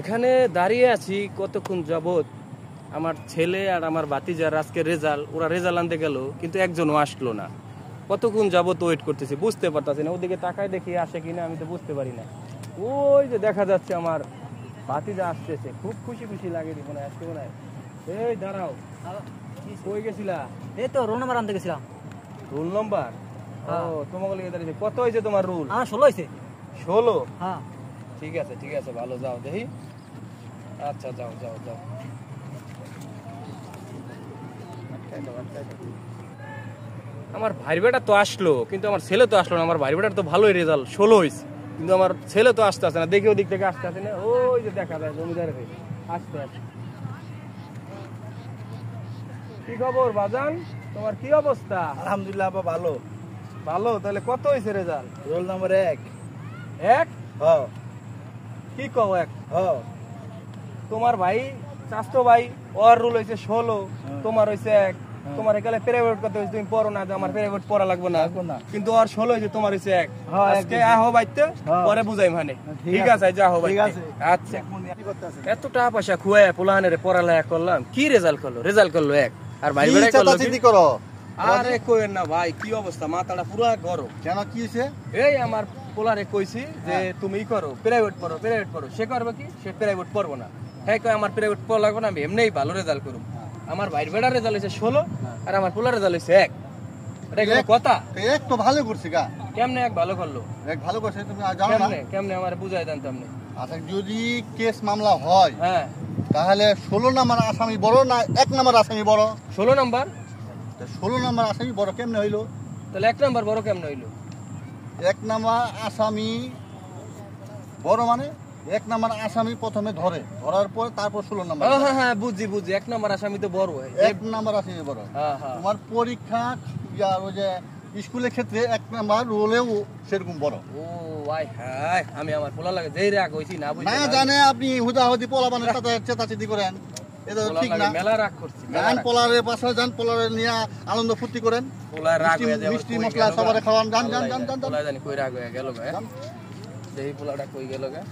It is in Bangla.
এখানে দাঁড়িয়ে আছি কতক্ষণ যাবত। আমার ছেলে আর আমার ভাতিজার আজকে রেজাল্ট, ওরা রেজাল্ট আনতে গেল কিন্তু একজনও আসলো না। কতক্ষণ যাবত ওয়েট করতেছি, বুঝতে পারতাছি না। ওদিকে তাকায় দেখি আসে কিনা, আমি তো বুঝতে পারি না। ওই যে দেখা যাচ্ছে আমার ভাতিজা আসতেছে, খুব খুশি খুশি লাগে মনে হয় আজকে মনে হয়। এই দাঁড়াও, কই গেছিলা? এই তো রোল নাম্বার আনতে গেছিলাম। Roll number? ও তোমাকে লিখে দাঁড়িয়েছে। কত হয়েছে তোমার রোল? আমার 16 হয়েছে। 16? হ্যাঁ ঠিক আছে ঠিক আছে, ভালো, যাও দেখি। আচ্ছা যাও যাও যাও। আমার ভাই বেটা তো আসলো কিন্তু আমার ছেলে তো আসলো না। আমার ভাই বেটার তো ভালোই রেজাল্ট, 16 হয়েছে, কিন্তু আমার ছেলে তো আসতে আসে না। দেখি ওদিক থেকে আসতে আসে না, ওই যে দেখা যায় জমিদার আসতে আসে। কি খবর বাজান, তোমার কি অবস্থা? আলহামদুলিল্লাহ আপা ভালো। ভালো? তাহলে কত হয়েছে রেজাল্ট? Roll number 1। 1? হ্যাঁ। কি কও 1? হ্যাঁ। তোমার ভাই চাচতো ভাই, ওর রুল হয়েছে 16, তোমার হয়েছে 1। তোমার এখানে প্রাইভেট করতে হয়েছে, তুমি পড়ো না, আমার প্রাইভেট পড়া লাগবে না, কিন্তু ওর 16 হয়েছে, তোমার হয়েছে 1। আজকে আহো বাইতে, পরে বুঝাই মানে। ঠিক আছে যাও ভাই। আচ্ছা, এত টাকা পয়সা খুয়ায় পোলাহানের পড়ালেখা করলাম, কি রেজাল্ট করলো? রেজাল্ট করলো 1। আর ভাই বেড়ে করলো। আরে কইেন না ভাই, কি অবস্থা, মাথাটা পুরো গরম। কেন, কি হয়েছে? এই আমার পোলারে কইছি যে তুমি করো, প্রাইভেট পড়ো, প্রাইভেট পড়ো। সে করবে কি? সে প্রাইভেট পড়বো না। হ্যাঁ কয় আমার প্রাইভেট পড়া লাগবে না, আমি এমনিই ভালো রেজাল্ট করুম। আমার ভাইয়ের বেটার রেজাল্ট হয়েছে 16 আর আমার পোলার রেজাল্ট হয়েছে 1। এটা কি কথা? 1 তো ভালো করছে গা। কেমনে 1 ভালো করলো? 1 ভালো করছে, তুমি জানো না? কেমনে আমার বুঝাই দেন তো আপনি। আচ্ছা, যদি কেস মামলা হয়, হ্যাঁ, তাহলে 16 নাম্বার আসামি বড় না 1 নাম্বার আসামি বড়? 16 নাম্বার। 16 নাম্বার আসামি বড় কেমনে হইলো? তাহলে 1 নাম্বার বড় কেমনে হইলো? 1 নাম্বার আসামি বড় মানে 1 নাম্বার আসামি প্রথমে ধরার পর তারপর 16 নাম্বার। হ্যাঁ হ্যাঁ বুঝছি 1 নাম্বার আসামি তো বড় হয়। 1 নাম্বার আসামি বড়। হ্যাঁ হ্যাঁ। তোমার পরীক্ষা ওই যে স্কুলের ক্ষেত্রে 1 নাম্বার রোলেও সেরকম বড়। ও ভাই, হ্যাঁ আমি আমার পোলা লাগে যেই রাগ হইছি না বুঝছি না জানে আপনি হুদাহুদি পোলাপানের সাথে চেতাচেতি করেন, এটা ঠিক না। মেলা রাগ করছি। গান পোলারের পাশে যান, পোলারের নিয়ে আনন্দ ফুর্তি করেন, পোলার রাগ হয়ে যায়, মিষ্টি মশলা সবারে খাওয়ান। যান যান যান যান। পোলা জানি কই রাগ হয়ে গেল গা, এই পোলাটা কই গেল গা।